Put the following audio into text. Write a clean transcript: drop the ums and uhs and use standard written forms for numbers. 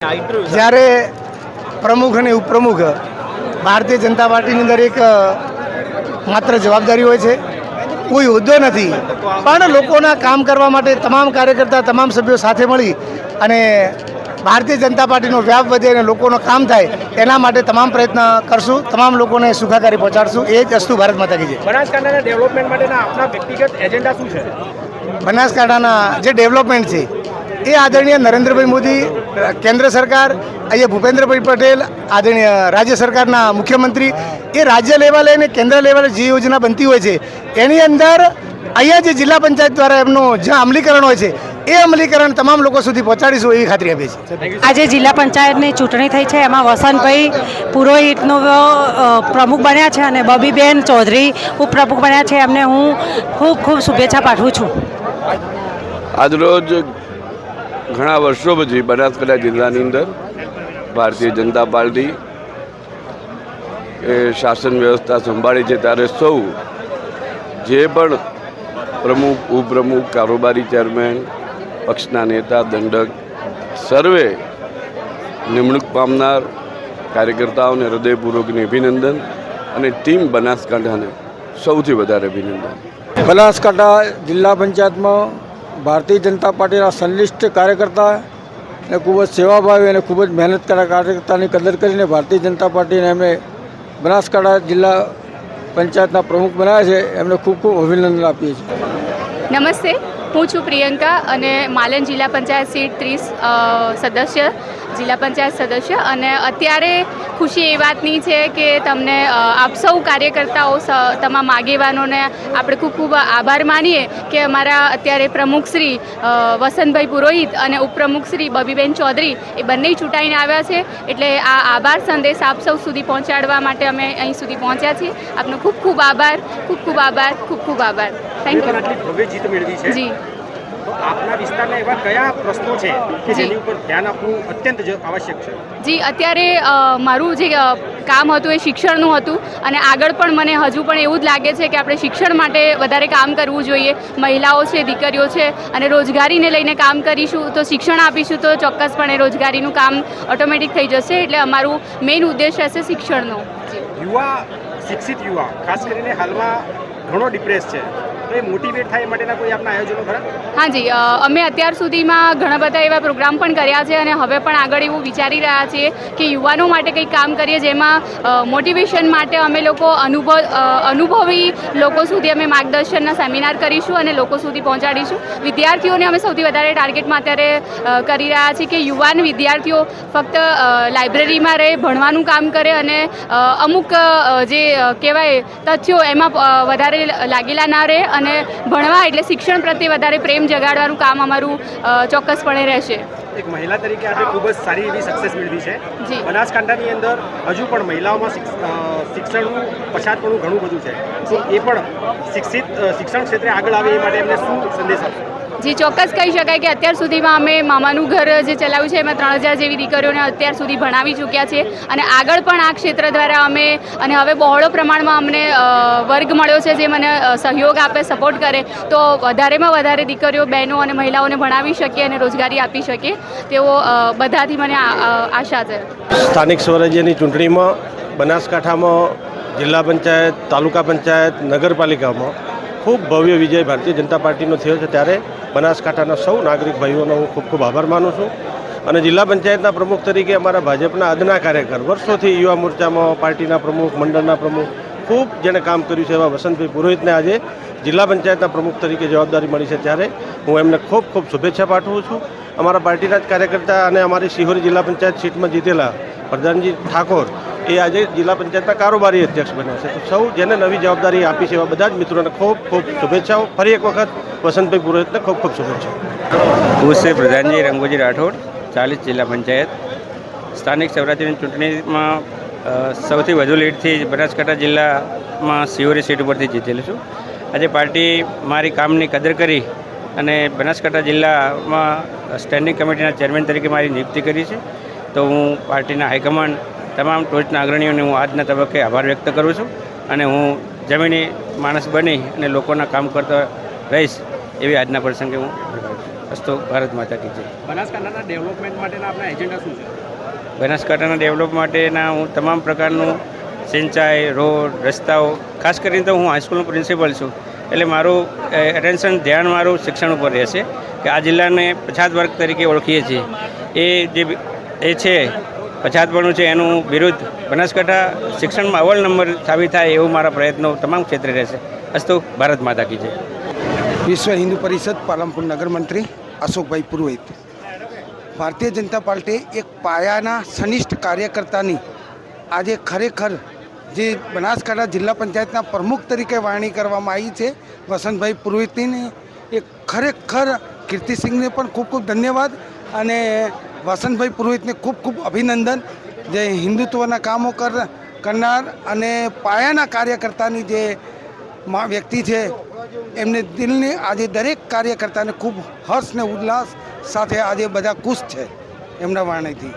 જ્યારે પ્રમુખ અને ઉપપ્રમુખ ભારતીય જનતા પાર્ટીની અંદર એક માત્ર જવાબદારી હોય છે, કોઈ હોદ્દો નથી, પણ લોકોના કામ કરવા માટે તમામ કાર્યકર્તા તમામ સભ્યો સાથે મળી અને ભારતીય જનતા પાર્ટીનો વ્યાપ વધે અને લોકોનું કામ થાય એના માટે તમામ પ્રયત્ન કરશું, તમામ લોકોને સુખાકારી પહોંચાડશું. એ જ અસ્તુ ભારત માતા કી જય. બનાસકાંઠાના ડેવલપમેન્ટ માટેના આપના વ્યક્તિગત એજન્ડા શું છે? બનાસકાંઠાના જે ડેવલપમેન્ટ છે એ આદરણીય નરેન્દ્રભાઈ મોદી, કેન્દ્ર સરકાર, અહીંયા ભૂપેન્દ્રભાઈ પટેલ, આદરણીય રાજ્ય સરકારના મુખ્યમંત્રી, એ રાજ્ય લેવલે અને કેન્દ્ર લેવલે જે યોજના બનતી હોય છે એની અંદર અહીંયા જે જિલ્લા પંચાયત દ્વારા એમનું જ્યાં અમલીકરણ હોય છે એ અમલીકરણ તમામ લોકો સુધી પહોંચાડીશું એવી ખાતરી આપીએ છીએ. આજે જિલ્લા પંચાયતની ચૂંટણી થઈ છે, એમાં વસંતભાઈ પુરોહિતનો પ્રમુખ બન્યા છે અને બબીબેન ચૌધરી ઉપપ્રમુખ બન્યા છે. એમને હું ખૂબ ખૂબ શુભેચ્છા પાઠવું છું. આજરોજ ઘણા વર્ષો પછી બનાસકાંઠા જિલ્લાની અંદર ભારતીય જનતા પાર્ટી એ શાસન વ્યવસ્થા સંભાળી છે, ત્યારે સૌ જે પણ પ્રમુખ, ઉપપ્રમુખ, કારોબારી ચેરમેન, પક્ષના નેતા, દંડક સર્વે નિમણૂક પામનાર કાર્યકર્તાઓને હૃદયપૂર્વકની અભિનંદન અને ટીમ બનાસકાંઠાને સૌથી વધારે અભિનંદન. બનાસકાંઠા જિલ્લા પંચાયતમાં ભારતીય જનતા પાર્ટીના સંનિષ્ઠ કાર્યકર્તા અને ખૂબ જ સેવાભાવી અને ખૂબ જ મહેનત કરતા કાર્યકર્તાની કદર કરીને ભારતીય જનતા પાર્ટીને એમને બનાસકાંઠા જિલ્લા પંચાયતના પ્રમુખ બનાવ્યા છે. એમને ખૂબ ખૂબ અભિનંદન આપીએ છીએ. નમસ્તે, હું છું પ્રિયંકા અને માલણ જિલ્લા પંચાયત સીટ 30 સદસ્ય જિલ્લા પંચાયત સદસ્ય. અને અત્યારે ખુશી એ વાતની છે કે તમને આપ સૌ કાર્યકર્તાઓ, તમામ આગેવાનોને આપણે ખૂબ ખૂબ આભાર માનીએ કે અમારા અત્યારે પ્રમુખ શ્રી વસંતભાઈ પુરોહિત અને ઉપપ્રમુખ શ્રી બબીબેન ચૌધરી એ બંને ચૂંટાઈને આવ્યા છે. એટલે આ આભાર સંદેશ આપ સૌ સુધી પહોંચાડવા માટે અમે અહીં સુધી પહોંચ્યા છીએ. આપનો ખૂબ ખૂબ આભાર, ખૂબ ખૂબ આભાર, ખૂબ ખૂબ આભાર. Thank you. ભવ્ય જીત મેળવી છે. જી, તો આપના વિસ્તારના એવા કયા પ્રશ્નો છે કે જેની ઉપર ધ્યાન આપવું અત્યંત આવશ્યક છે? જી, અત્યારે મારું જે કામ હતું એ શિક્ષણનું હતું અને આગળ પણ મને હજુ પણ એવું જ લાગે છે કે આપણે શિક્ષણ માટે વધારે કામ કરવું જોઈએ. મહિલાઓ છે, દીકરીઓ છે અને રોજગારીને લઈને કામ કરીશું તો, શિક્ષણ આપીશું તો ચોક્કસપણે રોજગારીનું કામ ઓટોમેટિક થઈ જશે. એટલે અમારું મેઇન ઉદ્દેશ હશે શિક્ષણનો. યુવા, શિક્ષિત યુવા ખાસ કરીને હાલમાં ઘણો ડિપ્રેસ છે, તો એ મોટિવેટ થાય એ માટેના કોઈ આપના આયોજનો ખરા? હાજી, અમે અત્યાર સુધીમાં ઘણા બધા એવા પ્રોગ્રામ પણ કર્યા છે અને હવે પણ આગળ એવું વિચારી રહ્યા છીએ કે યુવાનો માટે કંઈક કામ કરીએ, જેમાં મોટિવેશન માટે અમે લોકો અનુભવી લોકો સુધી અમે માર્ગદર્શનના સેમિનાર કરીશું અને લોકો સુધી પહોંચાડીશું. વિદ્યાર્થીઓને અમે સૌથી વધારે ટાર્ગેટમાં અત્યારે કરી રહ્યા છીએ કે યુવાન વિદ્યાર્થીઓ ફક્ત લાઇબ્રેરીમાં રહે, ભણવાનું કામ કરે અને અમુક જે કહેવાય તથ્યો એમાં વધારે લાગેલા ના રહે અને ભણવા એટલે શિક્ષણ પ્રત્યે વધારે પ્રેમ જગાડવાનું કામ અમારું ચોક્કસપણે રહેશે. એક મહિલા તરીકે આજે ખૂબ જ સારી એવી સક્સેસ મેળવી છે. બનાસકાંઠાની અંદર હજુ પણ મહિલાઓમાં શિક્ષણનું પછાતપણું ઘણું બધું છે, તો એ પણ શિક્ષણ ક્ષેત્રે આગળ આવે એ માટે એમને શું સંદેશ આપશો? જી, ચોક્કસ કહી શકાય કે અત્યાર સુધીમાં અમે મામાનું ઘર જે ચલાવ્યું છે એમાં 3000 જેવી દીકરીઓને અત્યાર સુધી ભણાવી ચૂક્યા છે અને આગળ પણ આ ક્ષેત્ર દ્વારા અમે અને હવે બહોળો પ્રમાણમાં અમને વર્ગ મળ્યો છે જે મને સહયોગ આપે, સપોર્ટ કરે તો વધારેમાં વધારે દીકરીઓ, બહેનો અને મહિલાઓને ભણાવી શકીએ અને રોજગારી આપી શકીએ તેવો બધાથી મને આશા છે. સ્થાનિક સ્વરાજ્યની ચૂંટણીમાં બનાસકાંઠામાં જિલ્લા પંચાયત, તાલુકા પંચાયત, નગરપાલિકામાં ખૂબ ભવ્ય વિજય ભારતીય જનતા પાર્ટીનો થયો છે. ત્યારે બનાસકાંઠાના સૌ નાગરિક ભાઈઓનો હું ખૂબ ખૂબ આભાર માનું છું. અને જિલ્લા પંચાયતના પ્રમુખ તરીકે અમારા ભાજપના અદના કાર્યકર, વર્ષોથી યુવા મોરચામાં પાર્ટીના પ્રમુખ, મંડળના પ્રમુખ, ખૂબ જેણે કામ કર્યું છે એવા વસંતભાઈ પુરોહિતને આજે જિલ્લા પંચાયતના પ્રમુખ તરીકે જવાબદારી મળી છે. ત્યારે હું એમને ખૂબ ખૂબ શુભેચ્છા પાઠવું છું. અમારા પાર્ટીના જ કાર્યકર્તા અને અમારી શિહોરી જિલ્લા પંચાયત સીટમાં જીતેલા પ્રધાનજી ઠાકોર એ આજે જિલ્લા પંચાયતના કારોબારી અધ્યક્ષ બન્યા છે. તો સૌ જેને નવી જવાબદારી આપી છે એવા બધા જ મિત્રોને ખૂબ ખૂબ શુભેચ્છાઓ. ફરી એક વખત વસંતભાઈ પુરોહિતને ખૂબ ખૂબ શુભેચ્છાઓ. હું શ્રી પ્રધાનજી રંગોજી રાઠોડ, 40 જિલ્લા પંચાયત. સ્થાનિક સ્વરાજ્યની ચૂંટણીમાં સૌથી વધુ લીડથી બનાસકાંઠા જિલ્લામાં શિહોરી સીટ ઉપરથી જીતેલું છું. આજે પાર્ટી મારી કામની કદર કરી અને બનાસકાંઠા જિલ્લામાં સ્ટેન્ડિંગ કમિટીના ચેરમેન તરીકે મારી નિયુક્તિ કરી છે. તો હું પાર્ટીના હાઈકમાન્ડ, તમામ ટોચના અગ્રણીઓને હું આજના તબક્કે આભાર વ્યક્ત કરું છું અને હું જમીની માણસ બની અને લોકોના કામ કરતો રહીશ એવી આજના પ્રસંગે હું અસ્તુ ભારત માતા કી જય. બનાસકાંઠાના ડેવલપમેન્ટ માટેના આપણા એજન્ડા શું છે? બનાસકાંઠાના ડેવલપ માટેના હું તમામ પ્રકારનું સિંચાઈ, રોડ, રસ્તાઓ, ખાસ કરીને તો હું હાઈસ્કૂલનો પ્રિન્સિપલ છું, એટલે મારું એટેન્શન ધ્યાન મારું શિક્ષણ ઉપર રહેશે કે આ જિલ્લાને પછાત વર્ગ તરીકે ઓળખીએ છીએ એ છે પછાતપણું છે, એનું વિરુદ્ધ બનાસકાંઠા શિક્ષણમાં અવ્વલ નંબર સાબિત થાય એવું મારા પ્રયત્નો તમામ ક્ષેત્રે રહેશે. અસ્તુ ભારત માતા કી જય. વિશ્વ હિન્દુ પરિષદ પાલનપુર નગર મંત્રી અશોકભાઈ પુરોહિત. ભારતીય જનતા પાર્ટી એક પાયાના સનિષ્ઠ કાર્યકર્તાની આજે ખરેખર જે બનાસકાંઠા જિલ્લા પંચાયતના પ્રમુખ તરીકે વારણી કરવામાં આવી છે વસંતભાઈ પુરોહિતની, એ ખરેખર કીર્તિસિંહને પણ ખૂબ ખૂબ ધન્યવાદ અને વસંતભાઈ પુરોહિતને ખૂબ ખૂબ અભિનંદન. જે હિન્દુત્વના કામો કરનાર અને પાયાના કાર્યકર્તાની જે વ્યક્તિ છે, એમને દિલને આજે દરેક કાર્યકર્તાને ખૂબ હર્ષ ને ઉલ્લાસ સાથે આજે બધા ખુશ છે એમના વાણીથી.